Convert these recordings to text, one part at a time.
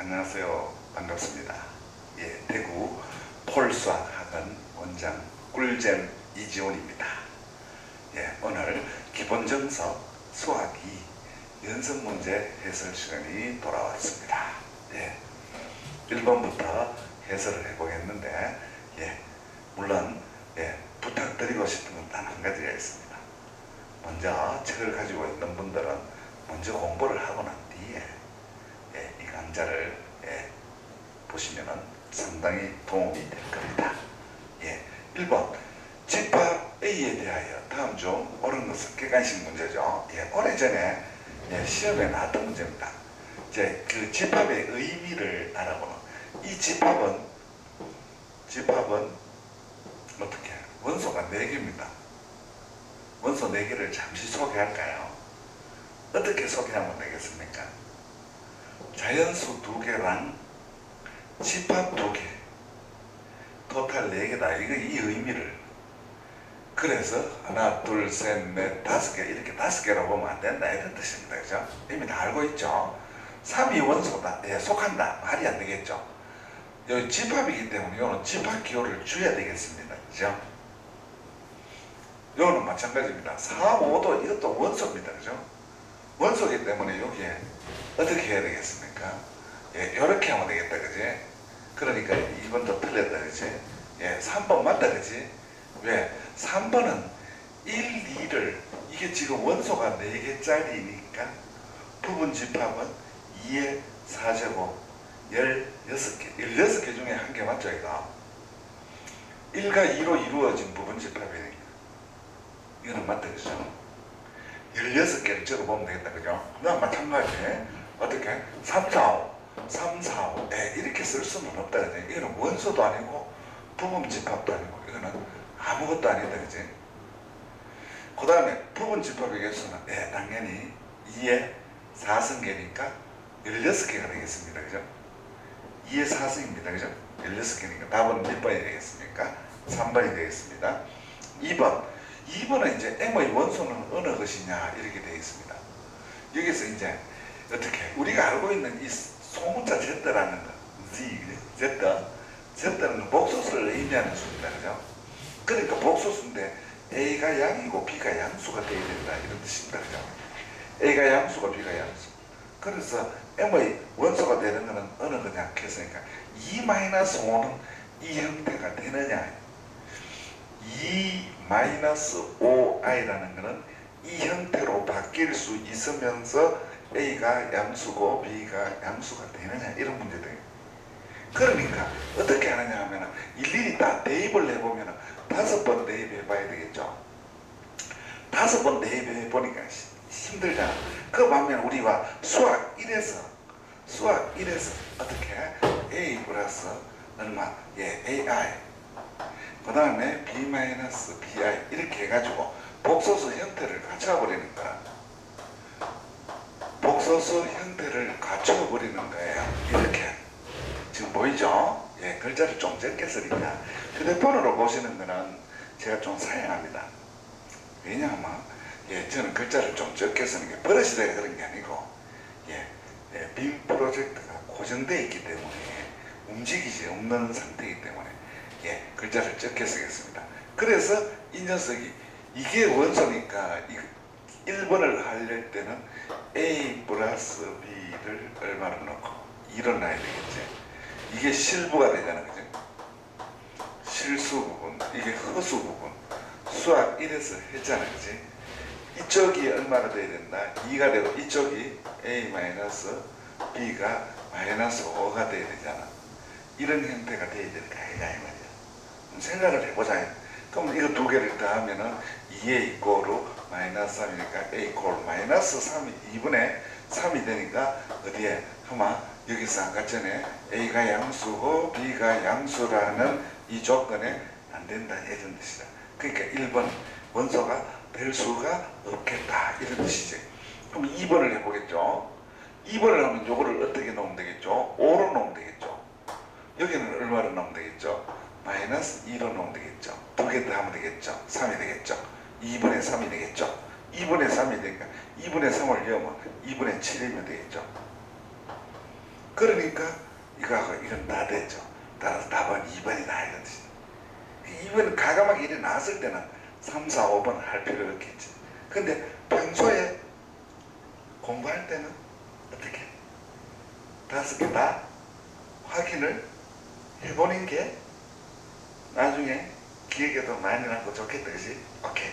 안녕하세요. 반갑습니다. 대구 폴수학학원 원장 꿀잼 이지훈입니다. 오늘 기본정서 수학 2 연습문제 해설 시간이 돌아왔습니다. 1번부터 해설을 해보겠는데, 물론 부탁드리고 싶은 건 단 한 가지가 있습니다. 먼저 책을 가지고 있는 분들은 먼저 공부를 하고 난 뒤에 이 강좌를 보시면 상당히 도움이 될 겁니다. 1번 집합 A에 대하여 다음 중 옳은 것은 객관식 문제죠. 오래전에 시험에 나왔던 문제입니다. 그 집합의 의미를 알아보는, 이 집합은 어떻게 원소가 4개입니다. 원소 4개를 잠시 소개할까요? 어떻게 소개하면 되겠습니까? 자연수 2개랑 집합 2개, 토탈 4개다. 이 의미를. 그래서 하나, 둘, 셋, 넷, 5개, 이렇게 5개로 보면 안 된다, 이런 뜻입니다. 그죠? 이미 다 알고 있죠? 3이 원소다, 속한다, 말이 안 되겠죠? 여기 집합이기 때문에 이거는 집합 기호를 줘야 되겠습니다. 그죠? 이거는 마찬가지입니다. 4, 5도 이것도 원소입니다. 그죠? 원소이기 때문에 여기에 어떻게 해야 되겠습니까? 이렇게 하면 되겠다. 그지? 그러니까 2번도 틀렸다. 그지? 3번 맞다. 그지? 왜? 3번은 1, 2를, 이게 지금 원소가 4개짜리니까 부분 집합은 2의 4제곱 16개. 16개 중에 한 개 맞죠? 이거? 1과 2로 이루어진 부분 집합이니까 이거는 맞다. 그죠? 16개를 적어보면 되겠다. 그죠? 그다음 마찬가지. 어떻게? 3, 4, 5. 3, 4, 5. 이렇게 쓸 수는 없다. 그지? 이거는 원소도 아니고 부분 집합도 아니고 이거는 아무것도 아니다. 그지? 그 다음에 부분 집합의 개수는 당연히 2의 4승계니까 16개가 되겠습니다. 그죠? 2의 4승입니다. 그죠? 16개니까 답은 몇 번이 되겠습니까? 3번이 되겠습니다. 2번은 이제 M의 원소는 어느 것이냐 이렇게 되어 있습니다. 여기서 이제 어떻게 우리가 알고 있는 이 소문자 Z라는 거, Z는 복소수를 의미하는 수입니다. 그죠? 그러니까 복소수인데 A가 양이고 B가 양수가 되어야 된다, 이런 뜻입니다. 그죠? A가 양수고 B가 양수. 그래서 M의 원소가 되는 것은 어느 거냐 했으니까 2-5는 이 형태가 되느냐. 2-5i라는 것은 이 형태로 바뀔 수 있으면서 A가 양수고 B가 양수가 되느냐, 이런 문제들. 그러니까 어떻게 하느냐 하면 일일이 다 대입을 해보면 5번 대입해 봐야 되겠죠. 5번 대입해 보니까 힘들잖아. 그 반면 우리가 수학 1에서 어떻게 A 플러스 얼마? AI, 그 다음에 B-BI 이렇게 해가지고 복소수 형태를 갖춰버리는 거야. 복소수 형태를 갖춰버리는 거예요. 이렇게. 지금 보이죠? 글자를 좀 적게 쓰니까. 휴대폰으로 보시는 거는 제가 좀 사양합니다. 왜냐하면 저는 글자를 좀 적게 쓰는 게 버릇이 돼서 그런 게 아니고 빔 프로젝트가 고정되어 있기 때문에 움직이지 없는 상태이기 때문에 글자를 적게 쓰겠습니다. 그래서 이 녀석이 이게 원소니까 1번을 하려할 때는 A 플러스 B를 얼마로 넣고 2로 놔야 되겠지. 이게 실부가 되잖아. 그죠? 실수 부분, 이게 허수 부분. 수학 1에서 했잖아. 그지? 이쪽이 얼마나 돼야 된다? 2가 되고 이쪽이 A-B가 -5가 돼야 되잖아. 이런 형태가 돼야 될까 이가 이 말이야. 생각을 해보자. 그럼 이거 2개를 더하면은 2에 이꼴로 -3이니까 A 이꼴 -3이 2분의 3이 되니까 어디에? 아마 여기서 아까 전에 A가 양수고 B가 양수라는 이 조건에 안 된다, 이런 뜻이다. 그러니까 1번 원소가 될 수가 없겠다, 이런 뜻이지. 그럼 2번을 해보겠죠. 2번을 하면 요거를 어떻게 넣으면 되겠죠? 5로 넣으면 되겠죠. 여기는 얼마로 넣으면 되겠죠? -2로 넣으면 되겠죠. 2개 더 하면 되겠죠. 3이 되겠죠. 2분의 3이 되겠죠. 2분의 3이 되니까 2분의 3을 넣으면 2분의 7이면 되겠죠. 그러니까 이건 다 됐죠. 따라서 답은 2번이다 이거지. 2번은 가감하게 일이 나왔을 때는 3, 4, 5번 할 필요가 없겠지. 근데 평소에 공부할 때는 어떻게 5개 다 확인을 해보는 게 나중에 기억에도 많이 남고 좋겠다, 그지? 오케이.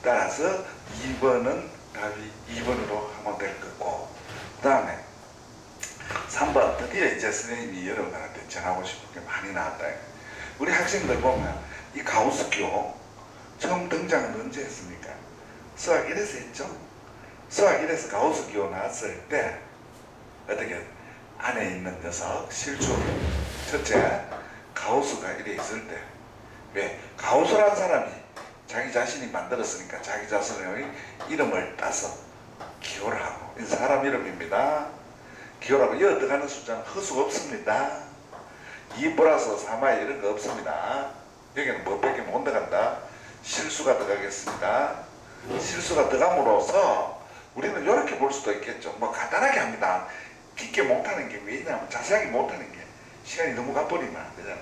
따라서 2번은 답이 2번으로 하면 될 거고, 그 다음에 3번 드디어 이제 선생님이 여러분들한테 전하고 싶은 게 많이 나왔다. 우리 학생들 보면 이 가우스교 처음 등장은 언제 했습니까? 수학 1에서 했죠? 수학 1에서 가우스교 나왔을 때 어떻게 안에 있는 녀석 실수 첫째 가우스가 이래 있을 때 왜? 가우스라는 사람이 자기 자신이 만들었으니까 자기 자신의 이름을 따서 기호를 하고 이 사람 이름입니다. 기호라고 이어 들어가는 숫자는 허수가 없습니다. 2 플러스 3이 이런 거 없습니다. 여기는 뭐 밖에 못 들어간다. 실수가 들어가겠습니다. 실수가 들어감으로써 우리는 이렇게 볼 수도 있겠죠. 뭐 간단하게 합니다. 깊게 못하는 게 왜냐하면 자세하게 못하는 게 시간이 너무 가버리면 안 되잖아.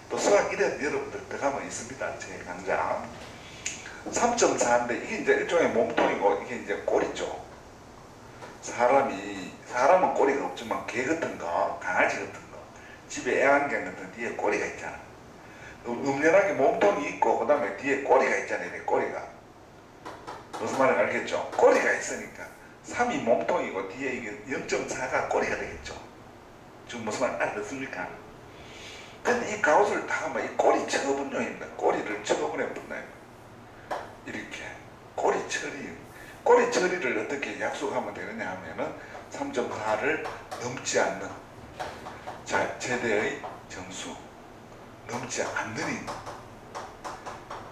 또 수학 1에 여러분들 들어가면 있습니다. 제 강좌 3.4인데 이게 이제 일종의 몸통이고 이게 이제 꼬리죠. 사람은 꼬리가 없지만 개 같은 거, 강아지 같은 거, 집에 애완견 같은 뒤에 꼬리가 있잖아. 음연하게 몸통이 있고 그 다음에 뒤에 꼬리가 있잖아요. 꼬리가 무슨 말인지 알겠죠? 꼬리가 있으니까 3이 몸통이고 뒤에 이게 0.4가 꼬리가 되겠죠. 지금 무슨 말 알았습니까? 근데 이 가우스를 다 하면 이 꼬리 처분용입니다. 꼬리를 처분해 본다. 이렇게 꼬리 처리를 어떻게 약속하면 되느냐 하면은 3.4를 넘지 않는 자 최대의 정수 넘지 않는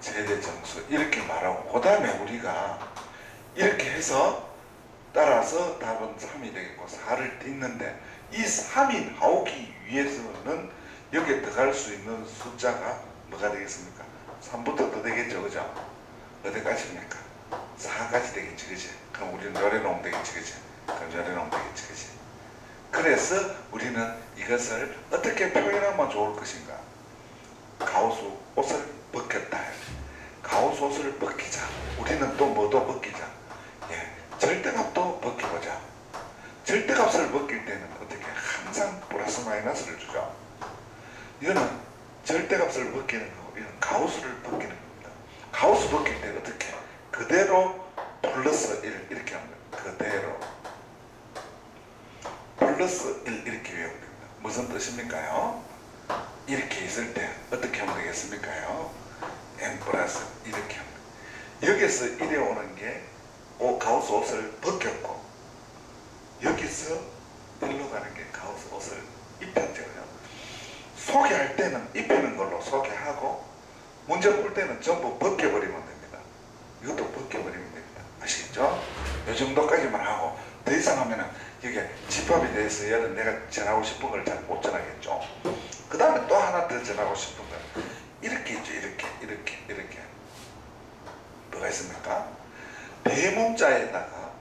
최대 정수 이렇게 말하고 그 다음에 우리가 이렇게 해서 따라서 답은 3이 되겠고 4를 딛는데 이 3이 나오기 위해서는 여기에 들어갈 수 있는 숫자가 뭐가 되겠습니까? 3부터 더 되겠죠, 그죠? 어디까지입니까? 4까지 되겠지, 그지? 그럼 우리는 열어놓으면 되겠지, 그지? 그럼 열어놓으면 되겠지, 그지? 그래서 우리는 이것을 어떻게 표현하면 좋을 것인가? 가우스 옷을 벗겼다. 가우스 옷을 벗기자. 우리는 또 뭐도 벗기자. 예, 절대값도 벗겨보자. 절대값을 벗길 때는 어떻게 항상 플러스 마이너스를 주죠. 이거는 절대값을 벗기는 거고 이건 가우스를 벗기는 겁니다. 가우스 벗길 때 어떻게 그대로 플러스 1 이렇게 합니다. 그대로 플러스 1 이렇게 외우면 됩니다. 무슨 뜻입니까요? 이렇게 있을 때 어떻게 하면 되겠습니까요? n 플러스 이렇게 합니다. 여기서 이래 오는 게 가우스 옷을 벗겼고 여기서 일로 가는 게 가우스 옷을 입혔죠. 소개할 때는 입히는 걸로 소개하고 문제 풀 때는 전부 벗겨버리면 됩니다. 이것도 벗겨버리면 됩니다. 아시겠죠? 이 정도까지만 하고 더 이상 하면은 이게 집합에 대해서 얘는 내가 전하고 싶은 걸 잘 못 전하겠죠. 그 다음에 또 하나 더 전하고 싶은 건 이렇게 있죠. 이렇게 뭐가 있습니까? 대문자에다가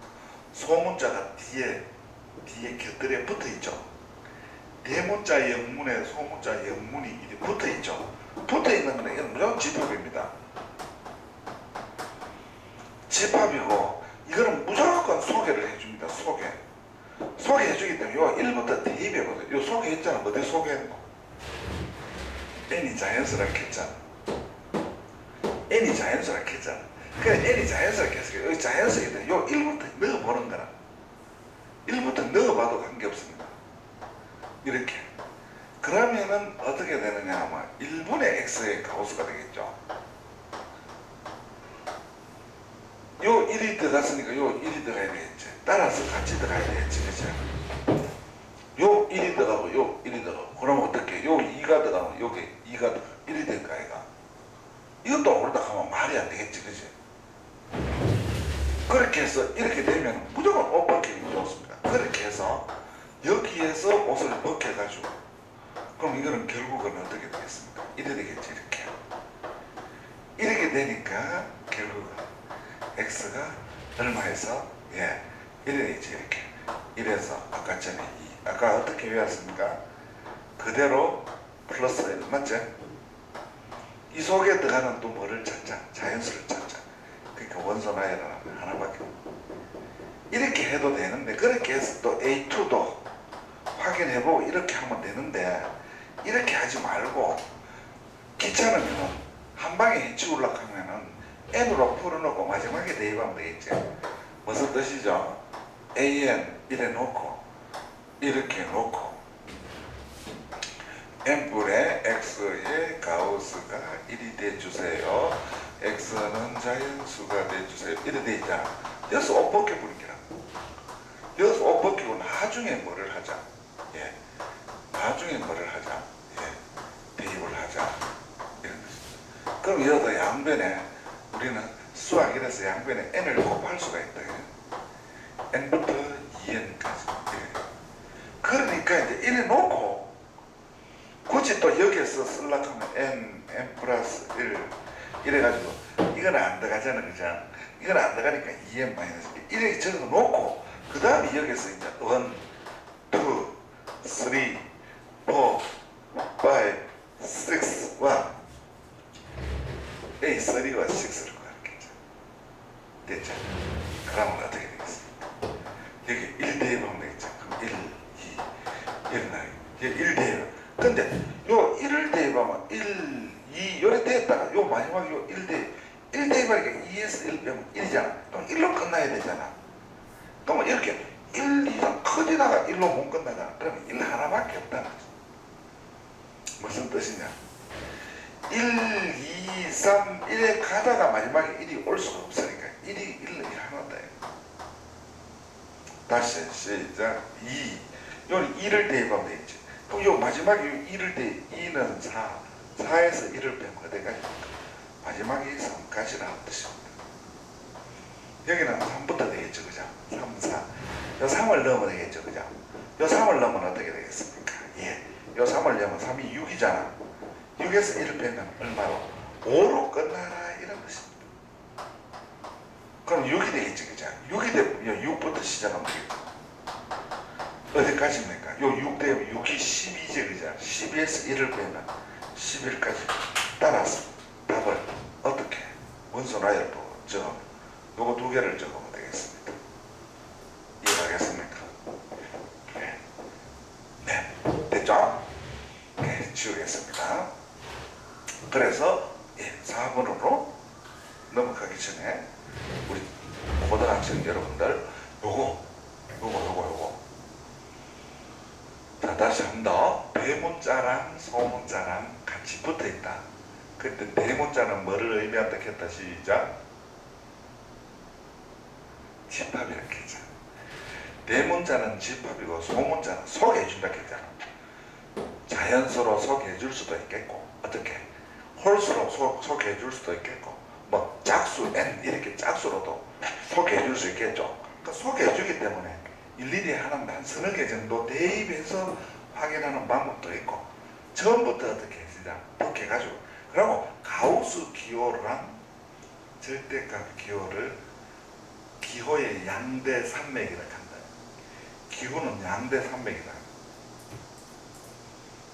소문자가 뒤에 곁들여 붙어 있죠. 대문자 영문에 소문자 영문이 이렇게 붙어 있죠. 붙어 있는 거는 이건 무조건 집합입니다. 집합이고 이거는 무조건 소개를 해줍니다. 소개해주기 때문에 요 1부터 대입해보세요. 요 소개했잖아. 어디 소개했노? n이 자연스럽게 했잖아. n이 자연스럽게 했잖아. 그래 n이 자연스럽게 했으니까 여기 자연스럽게 돼. 요 1부터 넣어보는 거라. 1부터 넣어봐도 관계없습니다. 이렇게. 그러면은 어떻게 되느냐 하면 1분의 x의 가우스가 되겠죠. 요 1이 들어갔으니까 요 1이 들어가야 되겠지. 따라서 같이 들어가야 되겠지. 그죠? 요 1이 들어가고 요 1이 들어가고 그러면 어떻게 요 2가 들어가면 여기 2가 들어가 1이 될까 아이가? 이것도 오르다 가면 말이 안 되겠지. 그지? 그렇게 해서 이렇게 되면 무조건 옷 벗기기 좋습니다. 그렇게 해서 여기에서 옷을 벗겨가지고 그럼 이거는 결국은 어떻게 되겠습니까? 이래 되겠지. 이렇게 되니까 결국은 x가 얼마에서 이래 되겠지. 이렇게 이래서 아까 전에 이 아까 어떻게 외웠습니까? 그대로 플러스 1 맞죠? 이 속에 들어가는 또 뭐를 찾자? 자연수를 찾자. 그러니까 원소 나열은 하나밖에 없고 이렇게 해도 되는데 그렇게 해서 또 A2도 확인해보고 이렇게 하면 되는데 이렇게 하지 말고 귀찮으면 한 방에 해치우려고 하면은 N으로 풀어놓고 마지막에 대입하면 되겠지. 무슨 뜻이죠? AN 이래 놓고 이렇게 놓고 n분의 x의 가우스가 1이 돼주세요. x는 자연수가 돼주세요. 이래 돼 있잖아. 여기서 옷 벗겨버리기라고. 여기서 옷 벗기고 나중에 뭐를 하자. 예. 나중에 뭐를 하자. 예. 대입을 하자. 이런 것입니다. 그럼 여기서 양변에 우리는 수학 이래서 양변에 n을 곱할 수가 있다. n부터 2n까지. 예. 그러니까 이제 이래 놓고 굳이 또 여기에서 쓰려고 하면 n 플러스 1 이래가지고 이건 안 들어가잖아. 그죠? 이건 안 들어가니까 2n 마이너스 1 이렇게 적어 놓고 그 다음에 여기서 이제 1, 2, 3, 4, 5, 6, 1 A3와 6를 구하겠죠. 됐죠? 그러면 어떻게 되겠습니까? 여기 1 대입하면 되겠죠. 그럼 1, 2, 1 나요. 여기 1 대입. 근데 요 1을 대입하면 1, 2 요래 대입다가 요 마지막에 요 1 대입 1 대입하니까 2에서 1 빼면 1이잖아. 그럼 1로 끝나야 되잖아. 그러면 이렇게 1 이상 커지다가 1로 못 끝나잖아. 그러면 1 하나밖에 없다는 거지. 무슨 뜻이냐? 1, 2, 3, 1에 가다가 마지막에 1이 올 수가 없으니까 1이 1은 1 하나다. 다시 시작. 2 요는 2를 대입하면 되겠지. 그럼 요 마지막에 1을 대입 2는 4 4에서 1을 빼면 어디까지? 마지막에 3까지라는 뜻입니다. 여기는 3부터 되겠죠. 그죠? 3, 4 요 3을 넣으면 되겠죠. 그죠? 요 3을 넣으면 어떻게 되겠습니까? 예. 요 3을 넣으면 3이 6이잖아. 6에서 1을 빼면 얼마로? 5로 끝나라 이런 것입니다. 그럼 6이 되겠지. 그죠? 6이 되면 6부터 시작하면 되겠죠. 어디까지입니까? 요 6 되면 6이 12제. 그죠? 12에서 1을 빼면 11까지. 따라서 답을 어떻게? 원소 나열로 적으면 요거 두 개를 적으면 되겠습니다. 이해하겠습니까? 네. 네. 됐죠? 네. 지우겠습니다. 그래서 4번으로 넘어가기 전에 우리 고등학생 여러분들 요거 자, 다시 한 번 더. 대문자랑 소문자랑 같이 붙어있다. 그때 대문자는 뭐를 의미한다 했다. 시작. 집합 이렇게 했잖아. 대문자는 집합이고 소문자는 소개해준다 했잖아. 자연수로 소개해줄 수도 있겠고 어떻게 홀수로 소개해줄 수도 있겠고 뭐 짝수 n 이렇게 짝수로도 소개해줄 수 있겠죠. 그러니까 소개해주기 때문에 일일이 하는 한 서너 개 정도 대입해서 확인하는 방법도 있고 처음부터 어떻게 했으냐 벗겨가지고 그리고 가우스 기호랑 절대값 기호를 기호의 양대 산맥이라 한다. 기호는 양대 산맥이다.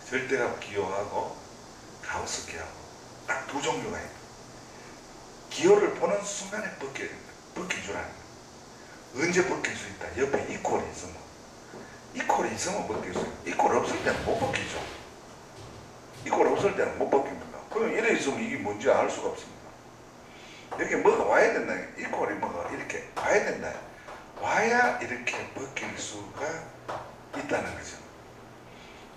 절대값 기호하고 가우스 기호하고 딱 두 종류가 있다. 기호를 보는 순간에 벗겨주라는 거야. 언제 벗길 수 있다? 옆에 이퀄이 있으면. 이퀄이 있으면 벗길 수 있다. 이퀄 없을 때는 못 벗기죠. 이퀄 없을 때는 못 벗깁니다. 그럼 이래 있으면 이게 뭔지 알 수가 없습니다. 여기 뭐가 와야 된다. 이퀄이 뭐가 이렇게 와야 된다. 와야 이렇게 벗길 수가 있다는 거죠.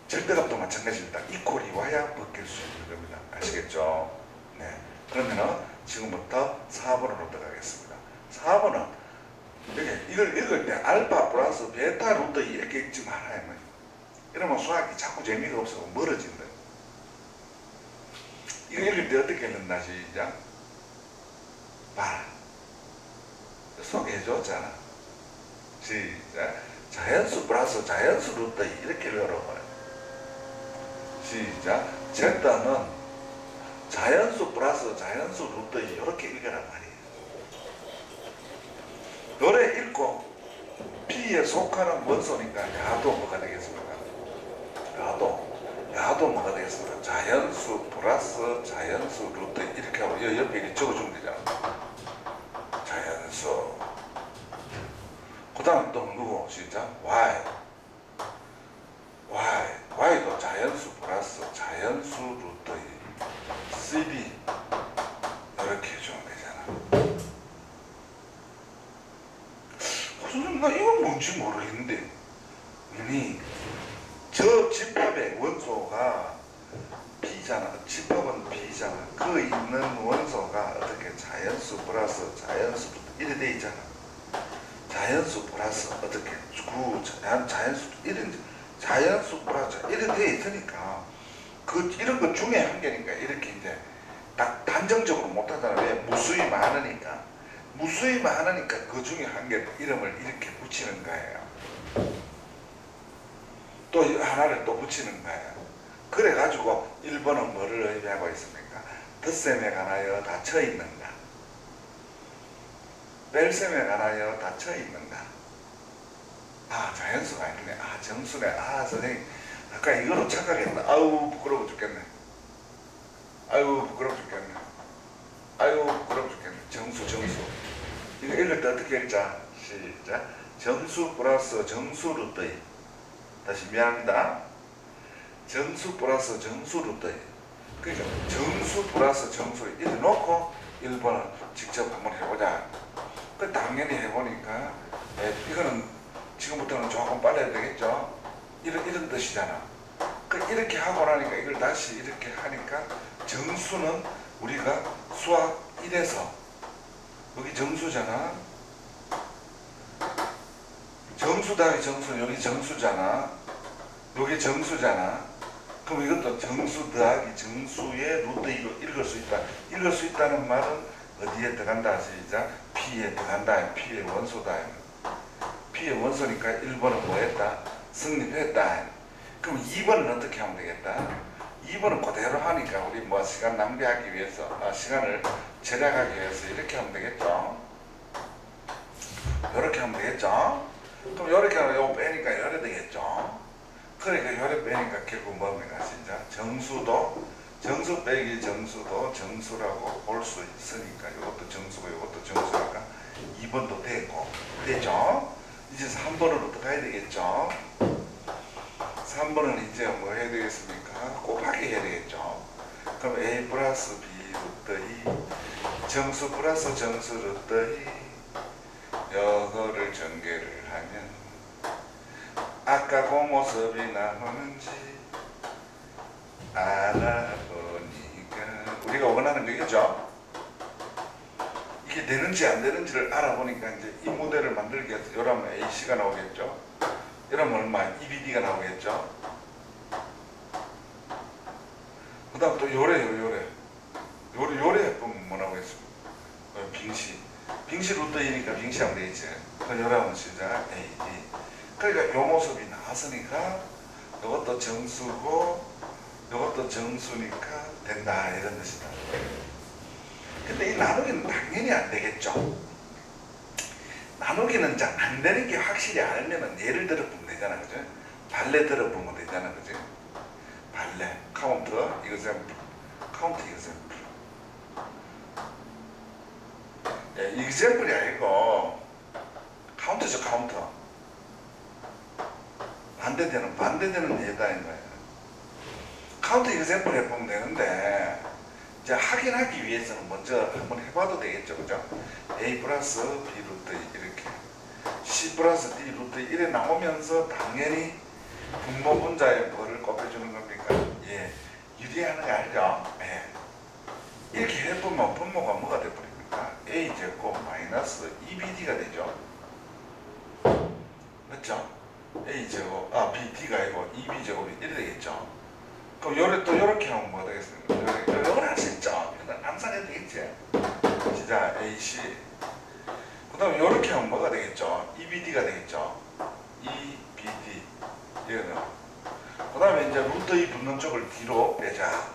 절대값도 마찬가지입니다. 이퀄이 와야 벗길 수 있는 겁니다. 아시겠죠? 네. 그러면은 지금부터 4번으로 들어가겠습니다. 4번은 이걸 읽을 때 알파 플러스 베타 루트 이렇게 읽지 말아야 해요. 이러면 수학이 자꾸 재미가 없어서 멀어진다. 이거 읽을 때 어떻게 읽는다. 시작. 봐라. 소개해줬잖아. 시작. 자연수 플러스 자연수 루트 이렇게 읽어라. 시작. Z는 자연수 플러스 자연수 루트 이렇게 읽으란 말이에요. 노래 읽고 P에 속하는 원소니까 야도 뭐가 되겠습니까? 야도 뭐가 되겠습니까? 자연수 플러스 자연수 루트 이렇게 하고 옆에 이렇게 적어주면 되잖아. 자연수. 그 다음 또 누구? 시작. Y도 자연수 플러스 자연수 루트 CD 이렇게 해주면 되잖아. 선생님 나 이건 뭔지 모르겠는데 이미 저 집합의 원소가 B잖아. 집합은 B잖아. 그 있는 원소가 어떻게 자연수 플러스 자연수 이래 돼 있잖아. 자연수 플러스 어떻게 자연수 이런 자연수 플러스 이래 돼 있으니까 이런 것 중에 한 개니까 이렇게 이제 딱 단정적으로 못하잖아. 왜? 무수히 많으니까 그 중에 한 개 이름을 이렇게 붙이는 거예요. 또 하나를 또 붙이는 거예요. 그래가지고 1번은 뭐를 의미하고 있습니까? 덧셈에 관하여 닫혀 있는가? 뺄셈에 관하여 닫혀 있는가? 자연수가 아니네. 정수네. 선생님 아까 이거로 착각했나? 아유 부끄러워 죽겠네. 정수. 이거 읽을 때 어떻게 읽자? 시작. 정수 플러스 정수 루트. 다시 미안합니다. 정수 플러스 정수 루트. 그러니까 정수 플러스 정수 이렇게 놓고 1번은 직접 한번 해보자. 당연히 해보니까 이거는 지금부터는 조금 빨리 해야 되겠죠. 이런 뜻이잖아. 이렇게 하고 나니까 이걸 다시 이렇게 하니까 정수는 우리가 수학 1에서 여기 정수잖아. 정수 더하기 정수는 여기 정수잖아. 여기 정수잖아. 그럼 이것도 정수 더하기 정수의 루트 이거 읽을 수 있다. 읽을 수 있다는 말은 어디에 들어간다? 시작. P에 들어간다. P의 원소다. P의 원소니까 1번은 뭐 했다? 성립했다. 그럼 2번은 어떻게 하면 되겠다? 2번은 그대로 하니까 우리 뭐 시간 낭비하기 위해서 시간을 절약하기 위해서 이렇게 하면 되겠죠. 이렇게 하면 되겠죠. 그럼 이렇게 하면 이거 빼니까 이래 되겠죠. 그러니까 이래 빼니까 결국 뭡니까? 진짜 정수 빼기 정수도 정수라고 볼 수 있으니까 이것도 정수고 이것도 정수니까 2번도 되죠. 이제 3번으로 또 가야 되겠죠. 3번은 이제 뭐 해야 되겠습니까? 곱하기 해야 되겠죠. 그럼 A 플러스 B 루트 2 정수 플러스 정수 루트 2 이거를 전개를 하면 아까 그 모습이 나오는지 알아보니까 우리가 원하는 거겠죠? 이게 되는지 안 되는지를 알아보니까 이제 이 모델을 만들기 위해서 이러면 AC가 나오겠죠? 이러면 얼마? EBD가 나오겠죠? 그 다음 또 요래 해보면 뭐 나오겠습니까? 빙시 루트이니까 빙시하면 되겠지. 그럼 요래하면 시작 AD. 그러니까 요 모습이 나왔으니까 이것도 정수고 이것도 정수니까 된다 이런 뜻이다. 근데 이 나누기는 당연히 안 되겠죠. 나누기는 잘 안 되는 게 확실히 알면은 예를 들어 보면 되잖아, 그죠? 발레 들어 보면 되잖아, 그죠? 발레, 카운터, 이그샘플, 이그샘플이 아니고 카운터죠, 카운터. 반대되는 예다인 거예요. 카운터 이그샘플 해보면 되는데 이제 확인하기 위해서는 먼저 한번 해봐도 되겠죠, 그죠? A 플러스 B 루트 이렇게 C 플러스 D 루트 이래 나오면서 당연히 분모 분자의 뭐를 곱해주는 겁니까? 유리하는 거 알죠? 이렇게 해보면 분모가 뭐가 돼버립니까? A제곱 마이너스 EBD가 되죠. 맞죠? A제곱, BD가 아니고 EB제곱이 이래 되겠죠. 그럼 요래 또 요렇게 하면 뭐가 되겠습니까? 요걸 할 수 있죠. 이건 항상 해도 되겠지. 시작 AC. 그 다음에 요렇게 하면 뭐가 되겠죠? EBD가 되겠죠. EBD. 이거는. 그 다음에 이제 루트 2 붙는 쪽을 뒤로 빼자.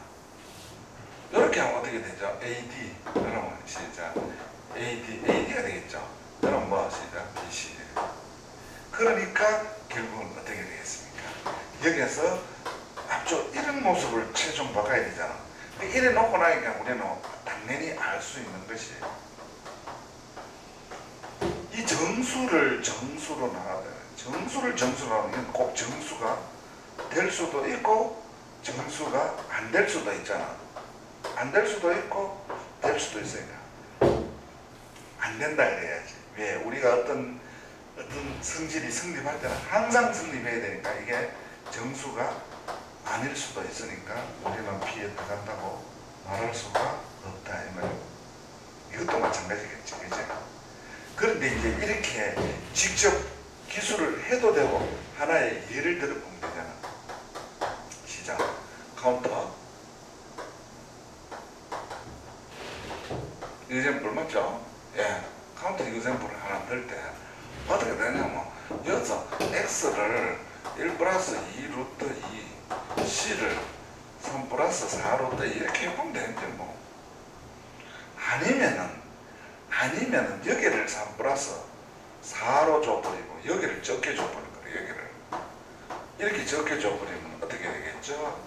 요렇게 하면 어떻게 되죠? AD. 그러면 시작 AD가 되겠죠. 그럼 뭐 시작 BC. 그러니까 결국은 어떻게 되겠습니까? 여기에서 앞쪽 이런 모습을 최종 바꿔야 되잖아. 이래 놓고 나니까 우리는 당연히 알 수 있는 것이 이 정수를 정수로 나가야 돼. 정수를 정수로 하면 이건 꼭 정수가 될 수도 있고 정수가 안 될 수도 있잖아. 안 될 수도 있고 될 수도 있으니까 안 된다 그래야지. 왜? 우리가 어떤 성질이 성립할 때는 항상 성립해야 되니까 이게 정수가 아닐 수도 있으니까 우리는 피해 들어간다고 말할 수가 없다 이 말이에요. 이것도 마찬가지겠지, 그지? 그런데 이제 이렇게 직접 기술을 해도 되고 하나의 예를 들어 보면 되잖아. 시작. 카운터. example 맞죠? 예. 카운터 example을 하나 넣을 때 어떻게 되냐면 여기서 x를 1 플러스 2 루트 2 c를 3 플러스 4 루트 2 이렇게 해보면 되는데 뭐 아니면은 여기를 3 플러스 4로 줘버리고 여기를 적게 줘버릴 거예요. 여기를 이렇게 적게 줘버리면 어떻게 되겠죠?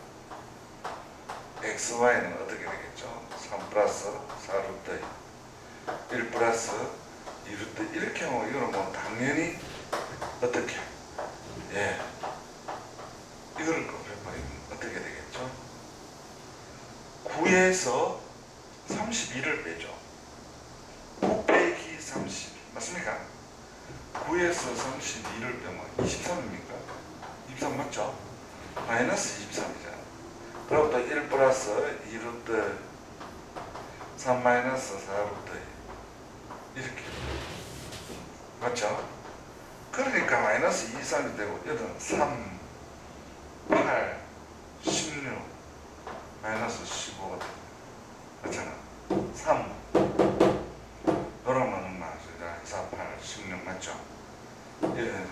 xy는 어떻게 되겠죠? 3 플러스 4 루트 2 1 플러스 2 루트 이렇게 하면 이거는 뭐 당연히 어떻게 예 이거를 곱해버리면 어떻게 되겠죠? 9에서 32를 빼죠. 9 빼기 30 맞습니까? 9에서 32를 빼면 23입니까? 23 맞죠? 마이너스 23이잖아. 그럼 또 1 플러스 2 루트 3 마이너스 4 루트 이렇게 맞죠? 그러니까 마이너스 2, 3이 되고 여기는 3, 8, 16 마이너스 15가 됩니다. 그렇잖아. 3 그러면 얼마? 4, 8, 16 맞죠?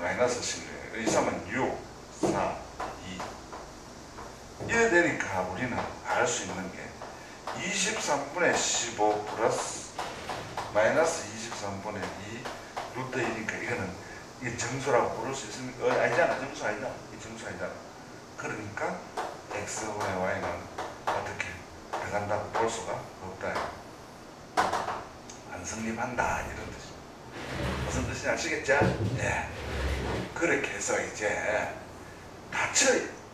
마이너스 16 이 3은 6, 4, 2 이래 되니까 우리는 알 수 있는 게 23분의 15 플러스 마이너스 23분의 2 루트 1이니까 이거는 이게 정수라고 부를 수 있습니까? 아니잖아. 정수 아니잖아. 이 정수 아니잖아. 그러니까 x분의 y는 어떻게 들어간다고 볼 수가 없다. 안 성립한다 이런 뜻이. 무슨 뜻인지 아시겠죠? 예. 그렇게 해서 이제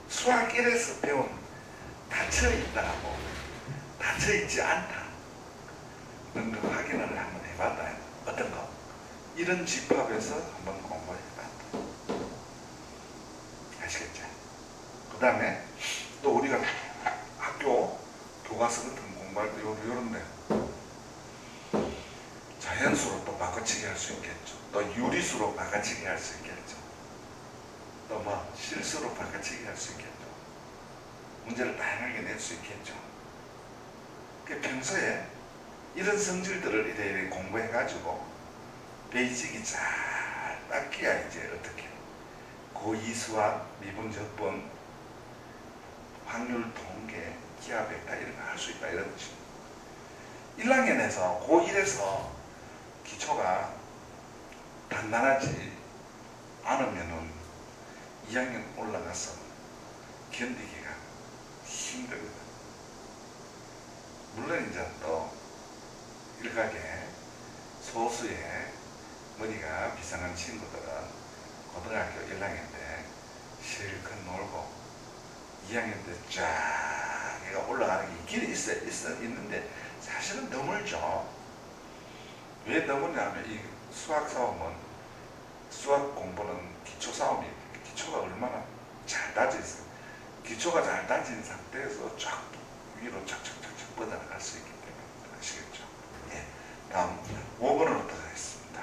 수학 1에서 배운 닫혀있다고 닫혀있지 않다 이런 거 확인을 한번 해봤다. 어떤 거? 이런 집합에서 한번 공부해봤다. 아시겠죠? 그 다음에 또 우리가 학교 교과서 같은 공부할 때 요런데 자연수로 또 바꿔치기 할 수 있겠죠. 또 유리수로 바꿔치기 할 수 있겠죠. 또 뭐 실수로 바꿔치기 할 수 있겠죠. 문제를 다양하게 낼 수 있겠죠. 그 평소에 이런 성질들을 이래 공부해가지고 베이직이 잘 닦여야 이제 어떻게 고2 수학, 미분, 적분, 확률, 통계, 기하, 벡터 이런 거 할 수 있다 이런 뜻입니다. 1학년에서 고1에서 기초가 단단하지 않으면은 2학년 올라가서 견디기가 힘들거든. 물론 이제 또 일각에 소수의 머리가 비상한 친구들은 고등학교 1학년 때 실컷 놀고 2학년 때 쫙 얘가 올라가는 게 길이 있는데 사실은 드물죠. 왜 드물냐면 이 수학 싸움은 수학 공부는 기초 싸움이 기초가 얼마나 잘 다져 있어요. 기초가 잘 다진 상태에서 쫙 위로 착착착착 뻗어나갈 수 있기 때문에 아시겠죠? 예. 다음 5번은 어떻게 하겠습니다.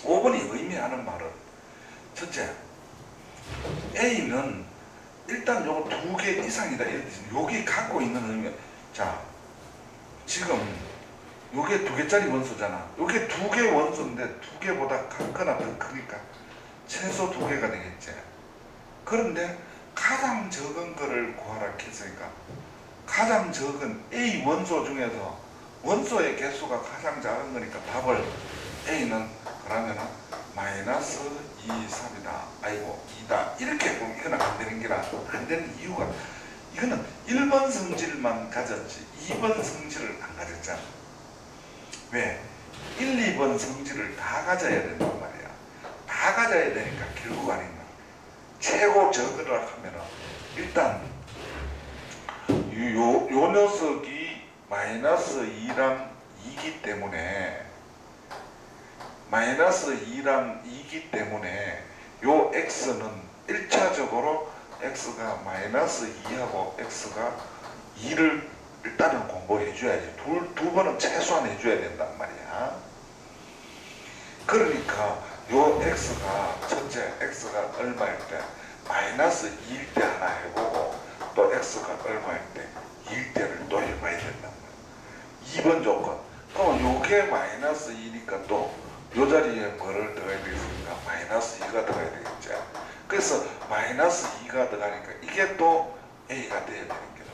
5번이 의미하는 말은 첫째 A는 일단 요거 2개 이상이다 이런 뜻입니다. 요게 갖고 있는 의미 자 지금 요게 2개짜리 원소잖아. 요게 2개 원소인데 2개보다 같거나 더 크니까 최소 2개가 되겠지. 그런데 가장 적은 거를 구하라 했으니까 가장 적은 A 원소 중에서 원소의 개수가 가장 작은 거니까 답을 A는 그러면은 마이너스 2, 3이다. 아이고 2다. 이렇게 보면 이건 안 되는 게라. 안 되는 이유가 이거는 1번 성질만 가졌지 2번 성질을 안 가졌잖아. 왜? 1, 2번 성질을 다 가져야 된단 말이야. 다 가져야 되니까 결국 아닌가. 최고 적으라 하면은 일단 요 녀석이 마이너스 2랑 2기 때문에 마이너스 2랑 2기 때문에 요 x는 1차적으로 x가 마이너스 2하고 x가 2를 일단은 공부해 줘야지. 두 번은 최소한 해줘야 된단 말이야. 그러니까 요 x가 첫째 x가 얼마일 때 마이너스 2일 때 하나 해보고 또 x가 얼마일 때 2일 때를 또 해봐야 된단 말이야. 2번 조건. 그럼 요게 마이너스 2니까 또 요 자리에 뭐를 더해야 되겠습니까? 마이너스 2가 들어가야 되겠죠. 그래서 마이너스 2가 들어가니까 이게 또 a가 돼야 되는 거죠.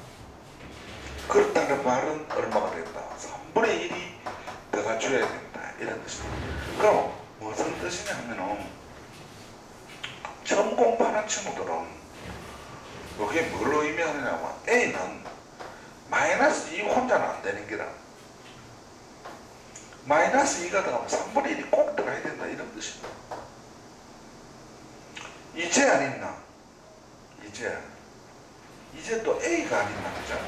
그렇다는 말은 얼마가 된다? 3분의 1이 들어가줘야 된다. 이런 뜻입니다. 그럼 무슨 뜻이냐 하면은 처음 공부하는 친구들은 이게 뭘 의미하느냐면 a는 마이너스 2 혼자는 안 되는 게라. 마이너스 2가 들어가면 3분의 1이 꼭 들어가야 된다. 이런 뜻입니다. 이제 안 있나? 이제 또 a가 안 있나? 그죠?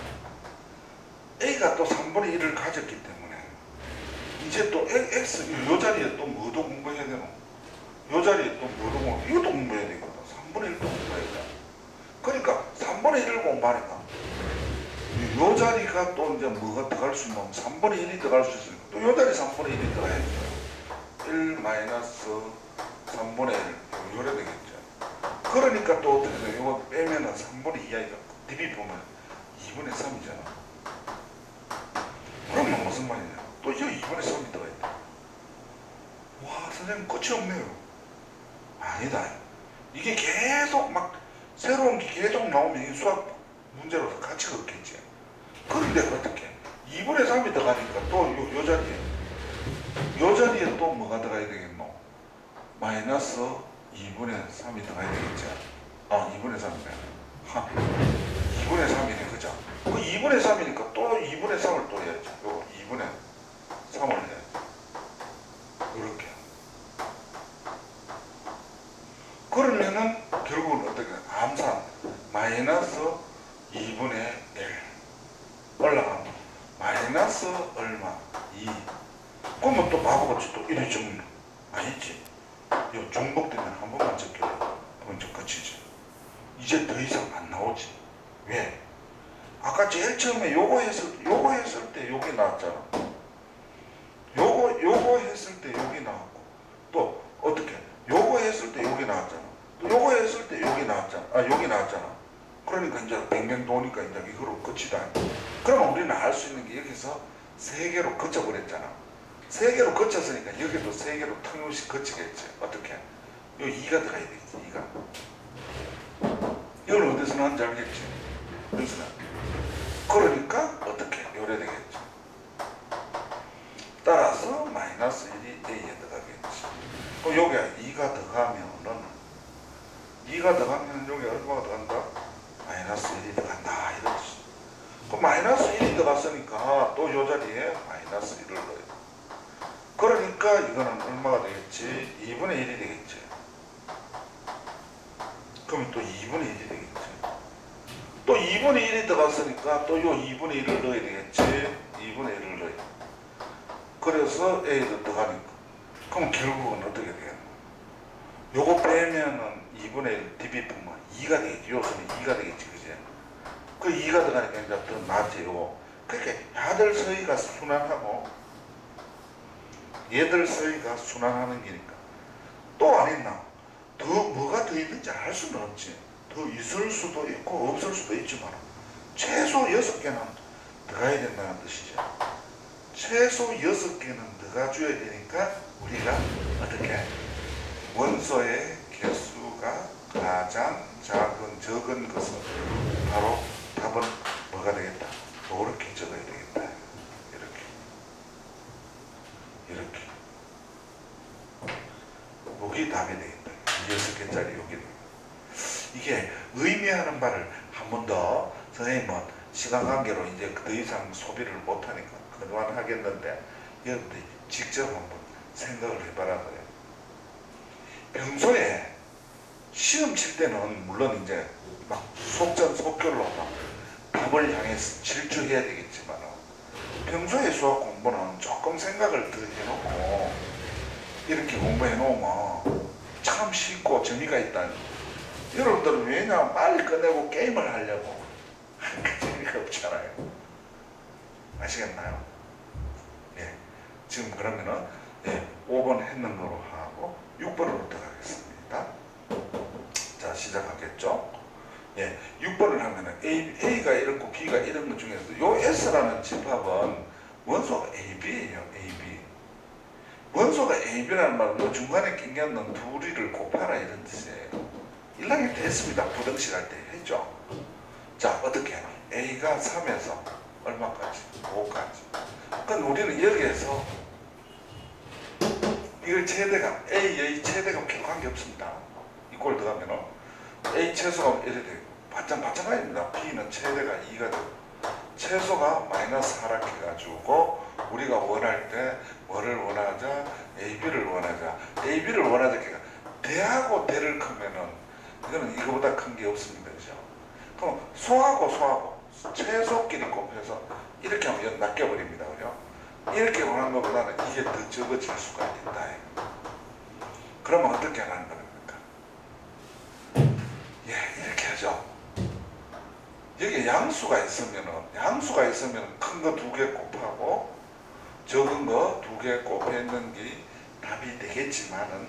a가 또 3분의 1을 가졌기 때문에 이제 또 x 요 자리에 또 뭐도 공부해야 되노? 요 자리에 또 뭐도 공부해야 돼? 이것도 공부해야 되거든. 3분의 1도 공부해야 돼. 그러니까 3분의 1을 공부하니까 요 자리가 또 이제 뭐가 들어갈 수 있냐면 3분의 1이 들어갈 수 있으니까 또 요 자리 3분의 1이 들어가야죠. 1 마이너스 3분의 1 요래 되겠죠. 그러니까 또 어떻게 돼? 이거 빼면은 3분의 2야. 이거 DB 보면 2분의 3이잖아. 그러면 무슨 말이냐? 또 이거 2분의 3이 들어가 있다. 와, 선생님 끝이 없네요. 아니다. 이게 계속 막 새로운 게 계속 나오면 이 수학 문제로서 가치가 없겠지. 그런데 어떻게? 2분의 3이 들어가니까 또 요 자리에 또 뭐가 들어가야 되겠노? 마이너스 2분의 3이 들어가야 되겠지. 2분의 3이네. 2분의 3이네, 그죠? 그 2분의 3이니까 또 2분의 3을 또 해야죠. 요 2분의 3을 해야죠. 이렇게. 그러면은 결국은 어떻게 암산 마이너스 2분의 1 올라가면 마이너스 얼마 2. 그러면 또 바보같이 또 이래 적는 아니지. 요 중복되면 한 번만 적혀요. 그건 좀 끝이지. 이제 더 이상 안 나오지. 왜? 아까 제일 처음에 요거 했을 때 여기 나왔잖아. 요거 했을 때 여기 나왔고 또 어떻게? 요거 했을 때 여기 나왔잖아. 또 요거 했을 때 여기 나왔잖아. 여기 나왔잖아. 그러니까 이제 뱅뱅 도니까 이제 이거로 끝이다. 그러면 우리는 알 수 있는 게 여기서 3개로 거쳐버렸잖아. 3개로 거쳤으니까 여기도 3개로 틈없이 거치겠지. 어떻게? 요 2가 들어가야 되겠지. 2가. 이걸 어디서 나왔는지 알겠지? 여기서 나. 그러니까 어떻게? 요래 되겠지. 따라서 마이너스 1이 A에 들어가겠지. 그럼 여기에 2가 들어가면은 2가 들어가면 여기 얼마가 들어간다? 마이너스 1이 들어간다. 이렇지. 그럼 마이너스 1이 들어갔으니까 또 요 자리에 마이너스 1을 넣어야 돼. 그러니까 이거는 얼마가 되겠지? 2분의 1이 되겠지. 그러면 또 2분의 1이 되겠지. 또 2분의 1이 들어갔으니까 또 요 2분의 1을 넣어야 되겠지. 2분의 1을 넣어야 돼. 그래서 A도 들어가니까. 그럼 결국은 어떻게 되겠노? 요거 빼면은 2분의 1 DB 뿐만 2가 되겠지. 요것은 2가 되겠지. 그지? 그 2가 들어가니까 이제 더 낫지. 요거. 그렇게 야들 서희가 순환하고 얘들 서희가 순환하는 게니까. 또 안 있나? 더 뭐가 더 있는지 알 수는 없지. 더 있을 수도 있고 없을 수도 있지만 최소 6개는 들어가야 된다는 뜻이죠. 최소 6개는 들어가줘야 되니까 우리가 어떻게? 원소의 개수가 가장 적은 것은 바로 답은 뭐가 되겠다? 이렇게 적어야 되겠다. 이렇게. 여기 답이 되겠다. 의미하는 바를 한 번 더 선생님은 시간 관계로 이제 더 이상 소비를 못하니까 그동안 하겠는데 여러분들이 직접 한번 생각을 해봐라고요. 평소에 시험 칠 때는 물론 이제 막 속전속결로 막 답을 향해서 질주해야 되겠지만 평소에 수학 공부는 조금 생각을 더 해놓고 이렇게 공부해 놓으면 참 쉽고 재미가 있다. 여러분들은 왜냐면 빨리 끝내고 게임을 하려고 그 재미가 없잖아요. 아시겠나요? 예. 지금 그러면은 5번 했는 거로 하고 6번으로 들어가겠습니다. 자, 시작하겠죠? 예, 6번을 하면은 A가 이렇고 B가 이런 것 중에서 요 S라는 집합은 원소가 AB예요. AB. 원소가 AB라는 말은 요 중간에 낑겼는 둘이를 곱하라 이런 뜻이에요. 1학년 때 했습니다. 부등식 할 때 했죠. 자, 어떻게 A가 3에서 얼마까지? 5까지. 그럼 우리는 여기에서 이걸 최대감, A의 최대감 별 관계 없습니다. 이꼴 들어가면은 A 최소가 이래 되고 마찬가지입니다. B는 최대가 2가 되고 최소가 마이너스 하락해가지고 우리가 원할 때 뭐를 원하자? AB를 원하자. AB를 원하자. 그러니까 대하고 대를 크면은 이거는 이거보다 큰 게 없습니다. 그죠? 그럼 소하고 최소끼리 곱해서 이렇게 하면 낚여버립니다. 그죠? 이렇게 원하는 것보다는 이게 더 적어질 수가 있다. 그러면 어떻게 하는 겁니까? 예, 이렇게 하죠. 여기 양수가 있으면 큰 거 2개 곱하고 적은 거 2개 곱했는 게 답이 되겠지만은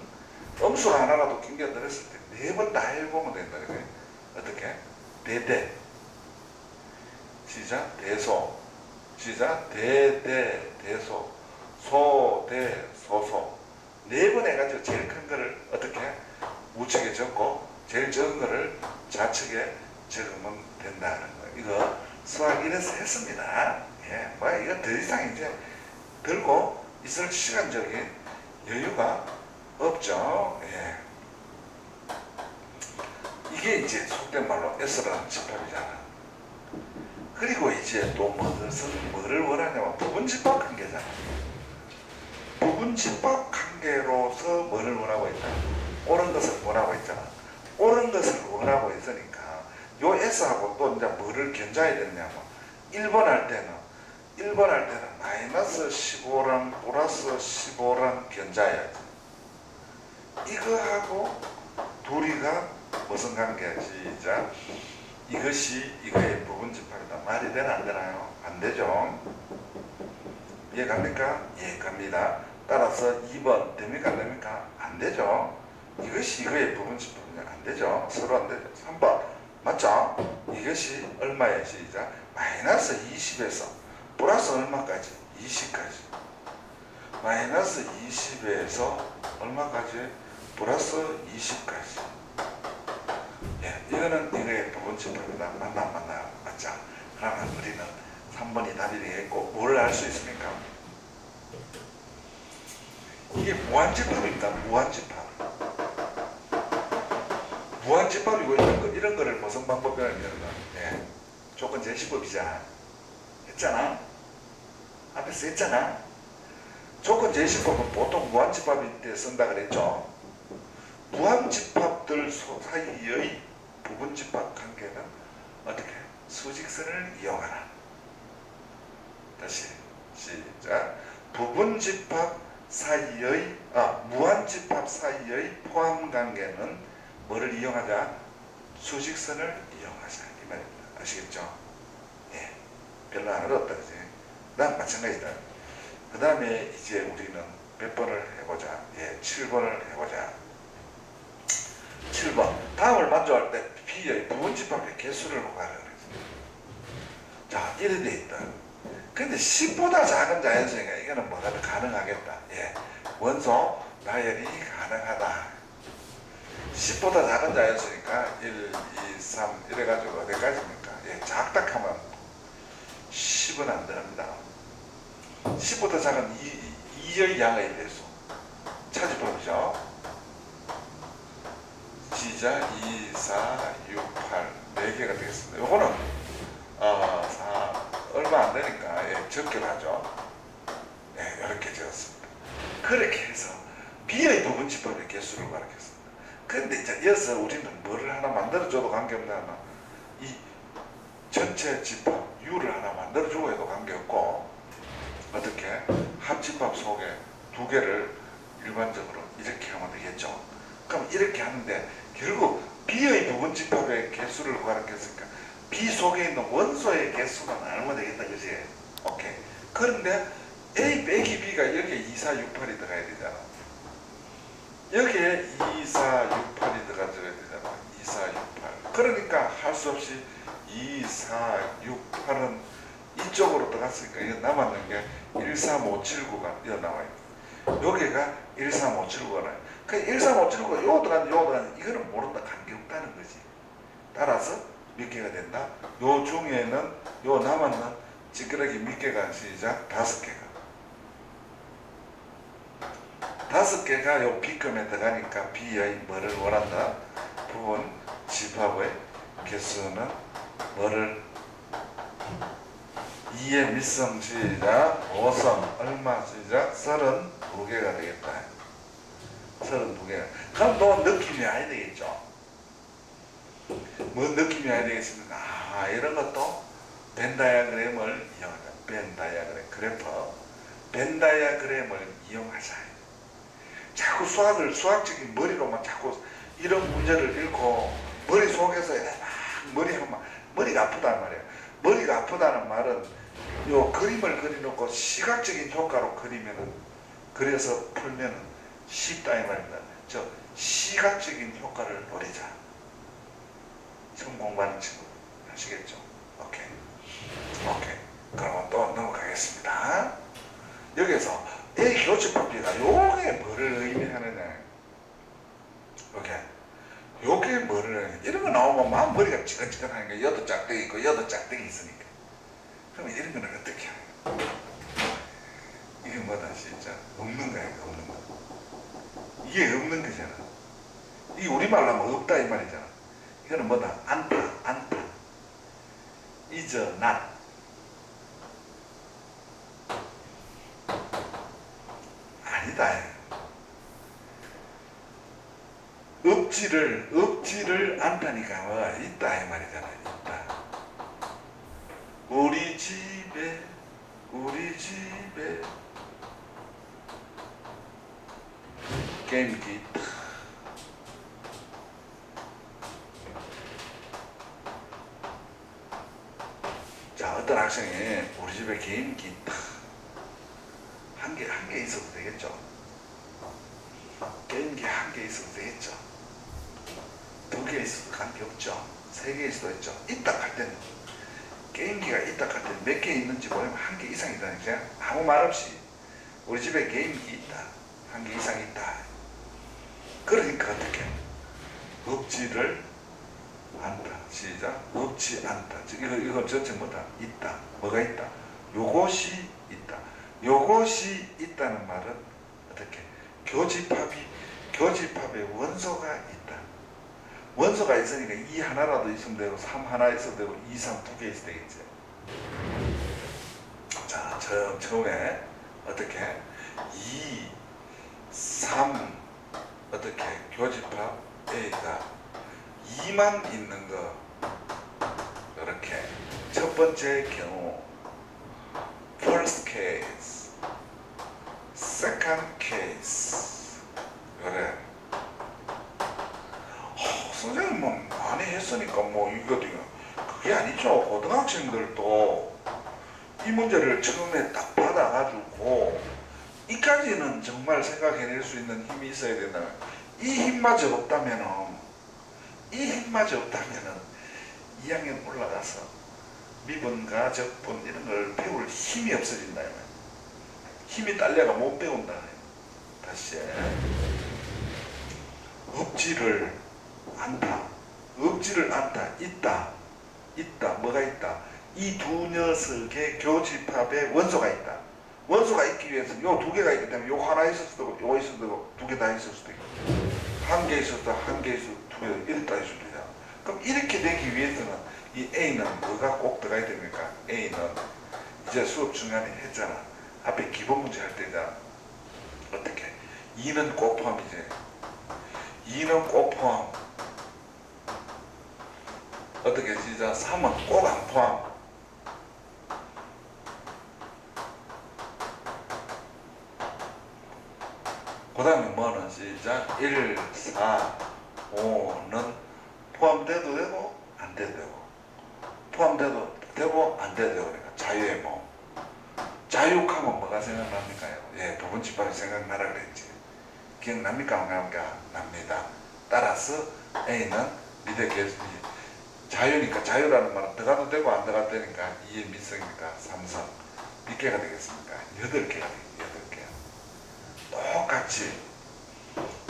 음수가 하나라도 낑겨 들었을 때 4번 다 해보면 된다. 그래. 어떻게? 대대. 시작. 대소. 시작. 대소. 소대 소소. 4번 해가지고 제일 큰 거를 어떻게? 우측에 적고 제일 적은 거를 좌측에 적으면 된다는 거. 이거 수학 1에서 했습니다. 예, 뭐 이거 더 이상 이제 들고 있을 시간적인 여유가 없죠. 예. 이게 이제 속된 말로 S라는 집합이잖아. 그리고 이제 또 뭐를 원하냐면 부분집합 관계잖아. 부분집합 관계로서 뭐를 원하고 있다? 옳은 것을 원하고 있잖아. 옳은 것을 원하고 있으니까 요 S하고 또 이제 뭐를 견자해야 되느냐면 1번 할 때는 마이너스 15랑 플러스 15랑 견자해야지. 이거하고 둘이가 무슨 관계야? 시작. 이것이 이거의 부분집합이다. 말이 되나 안 되나요? 안 되죠. 이해 갑니까? 예, 갑니다. 따라서 2번 됩니까? 안 됩니까? 안 되죠. 이것이 이거의 부분집합이냐? 안 되죠. 서로 안 되죠. 3번 맞죠? 이것이 얼마야? 시작. 마이너스 20에서 플러스 얼마까지? 20까지. 마이너스 20에서 얼마까지? 플러스 20까지. 예, 이거는 이거의 부분집합이다. 맞나요? 맞죠? 그러면 우리는 3번이 답이 되겠고 뭘 알 수 있습니까? 이게 무한집합입니다. 무한집합이고 이런 거를 무슨 방법이냐면 조건 제시법이잖아. 했잖아. 앞에서 했잖아. 조건 제시법은 보통 무한집합일 때 쓴다 그랬죠. 무한집합들 사이의 부분집합 관계는 어떻게? 수직선을 이용하라. 다시 시작. 무한집합 사이의 포함관계는 뭐를 이용하자? 수직선을 이용하자. 이 말입니다. 아시겠죠? 예. 별로 안 어렵다. 그지? 난 마찬가지다. 그 다음에 이제 우리는 몇 번을 해보자. 예, 7번을 해보자. 7번. 다음을 만족할 때 B의 부분집합의 개수를 구하라 그랬어요. 자, 이래 돼 있다. 근데 10보다 작은 자연수니까 이거는 뭐라도 가능하겠다. 예. 원소 나열이 가능하다. 10보다 작은 자연수니까 1, 2, 3 이래가지고 어디까지입니까? 예, 작다 하면 10은 안 됩니다. 10보다 작은 2의 양의 배수. 차지법이죠. 시작 2, 4, 6, 8 4개가 되겠습니다. 요거는 4 얼마 안 되니까 적게 하죠. 이렇게 적었습니다. 그렇게 해서 B의 부분집합의 개수를 가르쳤습니다. 근데 이제 여기서 우리는 뭐를 하나 만들어줘도 관계없나, 이 전체 집합 U를 하나 만들어주고 해도 관계없고, 어떻게 합집합 속에 두 개를 일반적으로 이렇게 하면 되겠죠. 그럼 이렇게 하는데 결국 B의 부분집합의 개수를 가르쳤으니까 B 속에 있는 원소의 개수만 알면 되겠다, 그지? 오케이. 그런데 A 빼기 B가 여기에 2, 4, 6, 8이 들어가야 되잖아. 여기에 2, 4, 6, 8이 들어가야 되잖아. 2, 4, 6, 8. 그러니까 할 수 없이 2, 4, 6, 8은 이쪽으로 들어갔으니까 이거 남았는 게 1, 3, 5, 7, 9가 여기 나와요. 여기가 1, 3, 5, 7, 9가 나와요. 그 1, 3, 5, 7, 9가 요 들어간 이거는 모른다. 관계없다는 거지. 따라서 몇 개가 된다? 요 중에는 요 남았는 찌끄러기 몇 개가 시작? 5개가. 5개가 요 B금에 들어가니까 B의 뭐를 원한다? 부분 집합의 개수는 뭐를 2의 밑성 시작 5성 얼마 시작 32개가 되겠다. 32개가. 그럼 또 느낌이 아야 되겠죠. 뭐 느낌이 아야 되겠습니까? 이런 것도 벤 다이어그램을 이용하자. 벤 다이어그램 그래프 벤 다이어그램을 이용하자. 자꾸 수학적인 머리로만 자꾸 이런 문제를 읽고 머릿속에서 막 머리가 아프단 말이야. 머리가 아프다는 말은 요 그림을 그려놓고 시각적인 효과로 그려서 풀면은 쉽다 이 말입니다. 저 시각적인 효과를 노리자. 처음 공부하는 친구 아시겠죠? 오케이. 그럼 또 넘어가겠습니다. 여기서 A 교집합비가 요게 뭐를 의미하느냐. 요게 뭐를 하느냐. 이런 거 나오면 막 머리가 찌끈찌끈하니까 여도 짝대기 있고 여도 짝대기 있으니까. 그럼 이런 거는 어떻게 하냐. 이게 뭐다 진짜 없는 거야. 없는 거. 이게 없는 거잖아. 이게 우리말로 하면 없다 이 말이잖아. 이거는 뭐다? 안타. is not. 아니다. 없지를 않다니까 뭐가 있다 이 말이잖아. 있다. 우리 집에 게임기 있다. 자, 어떤 학생이 우리 집에 게임기 있다. 한 개 있어도 되겠죠. 게임기 한 개 있어도 되겠죠. 2개 있어도 관계없죠. 3개 있어도 있죠. 있다 할 때는 게임기가 있다 할 때는 몇 개 있는지 모르면 한 개 이상 있다니까. 아무 말 없이 우리 집에 게임기 있다. 한 개 이상 있다. 그러니까 어떻게 없지를 않다. 시작. 없지 않다. 이거 전체 뭐다? 있다. 뭐가 있다? 요것이 있다. 요것이 있다는 말은 어떻게? 교집합의 원소가 있다. 원소가 있으니까 2 하나라도 있으면 되고 3 하나 있어도 되고 2, 3 2개 있어도 되겠지. 자, 처음에 어떻게? 2, 3 어떻게? 교집합 A가 2만 있는 거. 이렇게 첫 번째 경우 first case, second case. 그래. 선생님 뭐 많이 했으니까 뭐 이거 그게 아니죠. 고등학생들도 이 문제를 처음에 딱 받아가지고 이까지는 정말 생각해낼 수 있는 힘이 있어야 된다면 이 힘마저 없다면은 2학년 올라가서 미분과 적분 이런 걸 배울 힘이 없어진다. 힘이 딸려가 못 배운다. 다시 없지를 않다. 있다. 뭐가 있다? 이 두 녀석의 교집합에 원소가 있다. 원소가 있기 위해서는 요 2개가 있기 때문에 요 하나 있을 수도 있고 요 있을 수도 있고 2개 다 있을 수도 있고 한 개 있을 수도 한 개 있을 수도 2배 이랬다 해줍니다. 그럼 이렇게 되기 위해서는 이 A는 뭐가 꼭 들어가야 됩니까? A는 이제 수업 중간에 했잖아. 앞에 기본 문제 할 때잖아. 어떻게? 2는 꼭 포함이지. 2는 꼭 포함. 어떻게 시작? 3은 꼭 안 포함. 그 다음에 뭐는 시작? 1, 4, 5는 포함돼도 되고 안 돼도 되고, 포함돼도 되고 안 돼도 되고. 그러니까 자유의 몸. 자유하면 뭐가 생각납니까요? 예, 부분집합이 생각나라 그랬지. 기억납니까? 안 납니다. 따라서 A는 미대 계수, 자유니까, 자유라는 말은 들어가도 되고 안 들어가도 되니까 2의 밑성이니까 3성. 몇 개가 되겠습니까? 8개가 되겠습니다. 8개. 똑같이.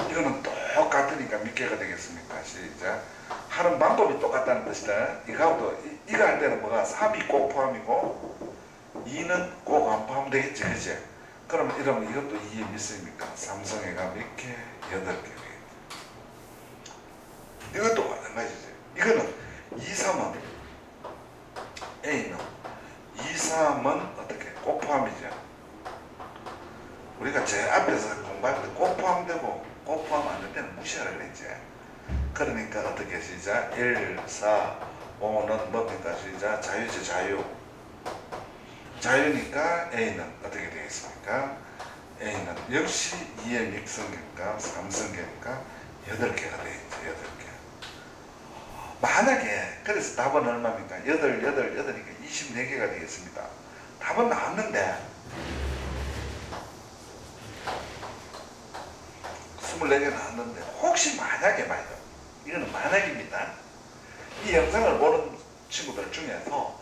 이거는 똑같으니까 몇 개가 되겠습니까? 시작. 하는 방법이 똑같다는 뜻이다. 이거하고도, 이거 할 때는 뭐가 3이 꼭 포함이고 2는 꼭 안 포함되겠지, 그치? 그러면 이러면 이것도 2의 밑성입니까? 삼성애가 몇 개? 8개. 이것도 마찬가지지. 이거는 2, 3은, A는 2, 3은 어떻게? 꼭 포함이죠. 우리가 제 앞에서 공부할 때 꼭 포함되고 꼭 포함 안 될 때는 무시하라 그랬지. 그러니까 어떻게 시작? 1, 4, 5는 뭡니까? 시작? 자유지, 자유. 자유니까 A는 어떻게 되겠습니까? A는 역시 2의 믹성계니까 3성계니까 8개가 되겠죠. 8개. 만약에 그래서 답은 얼마입니까? 8이니까 24개가 되겠습니다. 답은 나왔는데 24개 나왔는데 혹시 만약에 말이죠. 이거는 만약입니다. 이 영상을 보는 친구들 중에서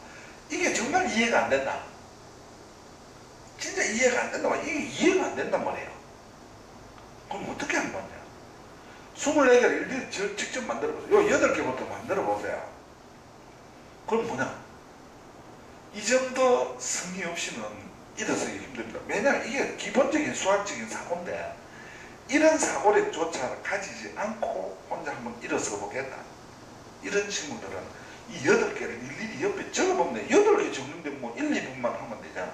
이게 정말 이해가 안 된다. 진짜 이해가 안 된다. 이게 이해가 안 된단 말이에요. 그럼 어떻게 하는 거냐? 24개를 일일이 직접 만들어보세요. 요 8개부터 만들어보세요. 그럼 뭐냐? 이 정도 성의 없이는 일어서기 힘듭니다. 왜냐하면 이게 기본적인 수학적인 사고인데 이런 사고력조차 가지지 않고 혼자 한번 일어서 보겠다. 이런 친구들은 이 8개를 일일이 옆에 적어보면 8개 적는데 뭐 1, 2분만 하면 되잖아.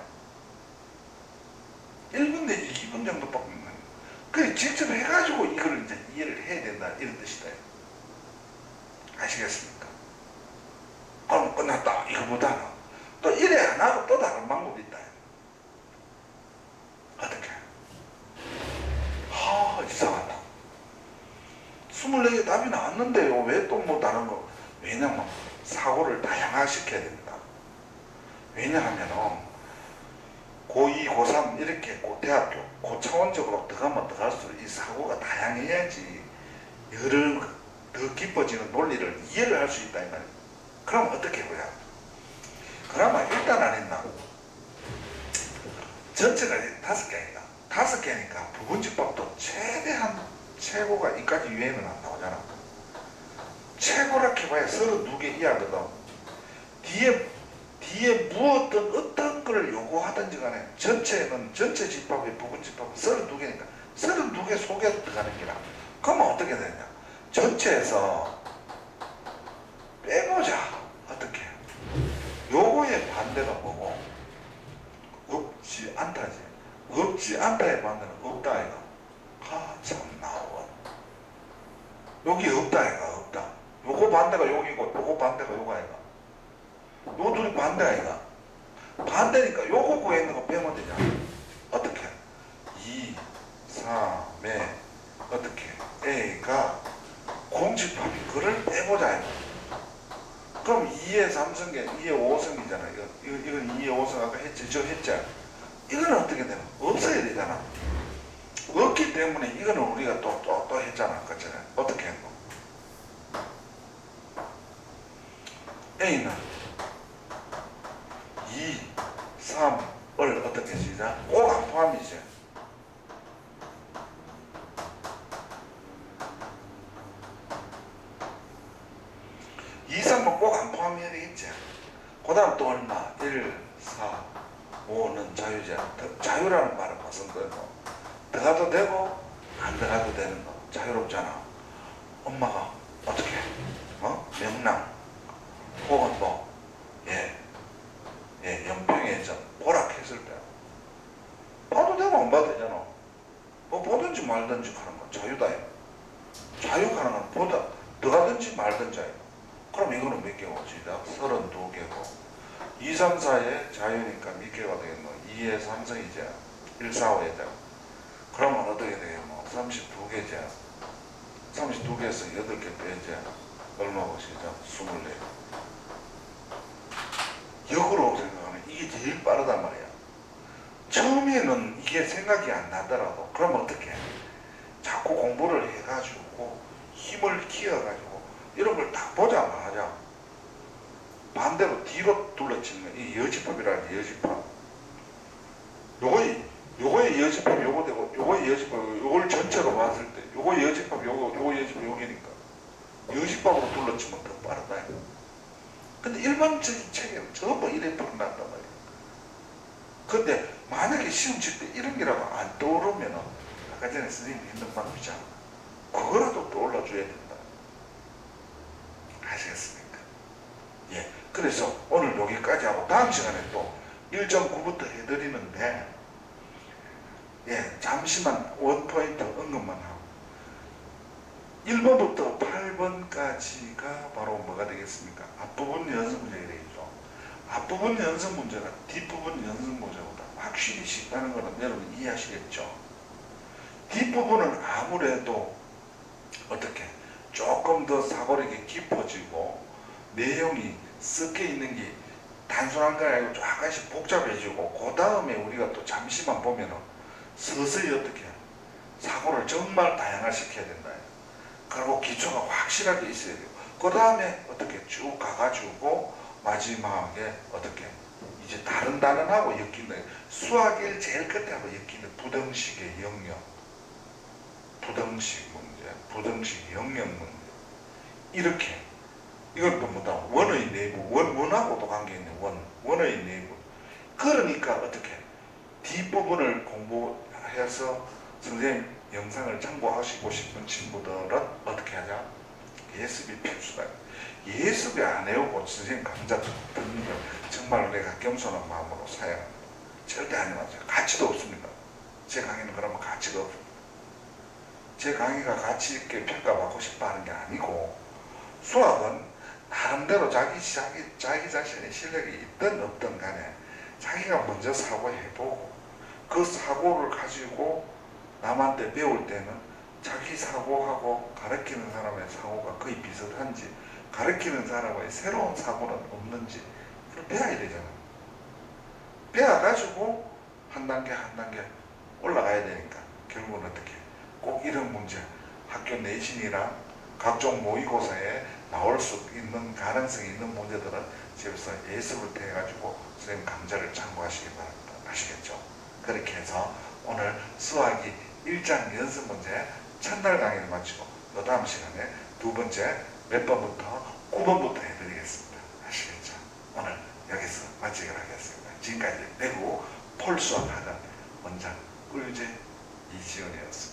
1분 내지 2분 정도밖에 안 돼. 그래 직접 해가지고 이걸 이제 이해를 해야 된다. 이런 뜻이다. 아시겠습니까? 그럼 끝났다. 이거보다는 또 이래 안 하고 또 다른 방법이 있다. 어떻게? 이상하다. 24개 답이 나왔는데요. 왜 또 뭐 다른 거? 왜냐면 사고를 다양화시켜야 됩니다. 왜냐하면 고2, 고3 이렇게 고대학교, 고차원적으로 들어가면 들어갈수록 이 사고가 다양해야지 여러 더 깊어지는 논리를 이해를 할 수 있다 이 말이에요. 그럼 어떻게 해보자? 그나마 일단 안 했나? 전체가 5개니까 5개니까 부분집합도 최대한 최고가 이까지 유행은 안 나오잖아. 최고라 해봐야 32개 이하거든. 뒤에 무엇든 어떤 걸 요구하든지 간에 전체는 전체 집합의 부분 집합은 32개니까 32개 속에 들어가는 기라. 그러면 어떻게 되냐? 전체에서 빼보자. 어떻게? 요거의 반대가 뭐고? 없지 않다지. 없지 않다의 반대는 없다 아이가. 참나. 여기 없다 아이가. 없다. 요거 반대가 여기고 요거 반대가 요거 아이가. 요 둘이 반대 아이가. 반대니까 요거 구해 있는 거 빼면 되냐. 어떻게? 2, 3에 어떻게? A가 공집합이 그걸 빼보자 아이가. 그럼 2의 3성계, 2의 5성이잖아. 이건 2의 5성 아까 했지, 저 했지. 이거는 어떻게 되나? 없어야 되잖아. 없기 때문에 이거는 우리가 또 했잖아. 그치? 어떻게 했노? A는 2, 3을 어떻게 시작? 꼭 안 포함이지. 꼭 안 포함해야 되겠지. 그 다음 또 얼마? 1, 4, 5는 자유자. 자유라는 말은 무슨 거예요? 들어가도 되고 안 들어가도 되는 거. 자유롭잖아. 엄마가 어떻게 명랑 혹은 뭐 연평의 전 오락했을 때 봐도 되고 안 봐도 되잖아. 뭐 보든지 말든지 하는 건 자유다. 자유하는 건 보다 들어가든지 말든지. 그럼 이거는 몇 개고? 시작. 32개고 2, 3, 4의 자유니까 몇 개가 되겠노? 2의 3승이죠. 1, 4, 5의 자. 그러면 어떻게 되겠노? 32개죠. 32개에서 8개 빼죠. 얼마고 시작? 24. 역으로 생각하면 이게 제일 빠르단 말이야. 처음에는 이게 생각이 안 나더라도 그럼 어떻게 해? 자꾸 공부를 해가지고 힘을 키워가지고 이런 걸 딱 보자마자 반대로 뒤로 둘러치는 이 여지법이라는 여지법. 요거의 여지법 요거 되고 요거의 여지법 요걸 전체로 봤을 때 요거의 여지법 요거 여지법 요게니까 여지법으로 둘러치면 더 빠르다. 근데 일반적인 책에는 전부 이래 풀어난단 말이야. 근데 만약에 시험 칠 때 이런 게라도 안 떠오르면 아까 전에 선생님이 했던 방법이잖아. 그거라도 떠올라 줘야 된다. 아시겠습니까? 예. 그래서 오늘 여기까지 하고 다음 시간에 또 1.9부터 해드리는데 잠시만 원포인트 언급만 하고 1번부터 8번까지가 바로 뭐가 되겠습니까? 앞부분 연습 문제가 되겠죠. 앞부분 연습 문제가 뒷부분 연습 문제보다 확실히 쉽다는 것은 여러분 이해하시겠죠? 뒷부분은 아무래도 어떻게 조금 더 사고력이 깊어지고 내용이 섞여 있는 게 단순한 거 아니고 약간씩 복잡해지고 그 다음에 우리가 또 잠시만 보면은 서서히 어떻게 사고를 정말 다양화시켜야 된다. 그리고 기초가 확실하게 있어야 돼요. 그 다음에 어떻게 쭉 가가지고 마지막에 어떻게 이제 다른 단원하고 엮이는 수학일 제일 끝에 하고 엮이는 부등식의 영역, 부등식 문제, 부등식 영역 문제 이렇게 이건 또 뭐다 원의 내부 원하고도 관계있는 원의 내부. 그러니까 어떻게 뒷부분을 공부해서 선생님 영상을 참고하시고 싶은 친구들은 어떻게 하자? 예습이 필수다. 예습이 안 해오고 선생님 강좌 듣는 걸 정말 내가 겸손한 마음으로 사용합니다. 절대 하지 마세요. 가치도 없습니다. 제 강의는 그러면 가치가 없습니다. 제 강의가 가치 있게 평가받고 싶어 하는 게 아니고 수학은 나름대로 자기 자신의 실력이 있든 없든 간에 자기가 먼저 사고해보고 그 사고를 가지고 남한테 배울 때는 자기 사고하고 가르치는 사람의 사고가 거의 비슷한지 가르치는 사람의 새로운 사고는 없는지 그걸 배워야 되잖아. 배워가지고 한 단계 한 단계 올라가야 되니까 결국은 어떻게 꼭 이런 문제 학교 내신이랑 각종 모의고사에 나올 수 있는 가능성이 있는 문제들은 집에서 예습을 해가지고 선생님 강좌를 참고하시기 바랍니다. 아시겠죠? 그렇게 해서 오늘 수학이 1장 연습 문제 첫날 강의를 마치고 그 다음 시간에 두 번째 몇 번부터 9번부터 해드리겠습니다. 아시겠죠? 오늘 여기서 마치기로 하겠습니다. 지금까지 대구 폴수학 하던 원장 꿀제 이지훈이었습니다.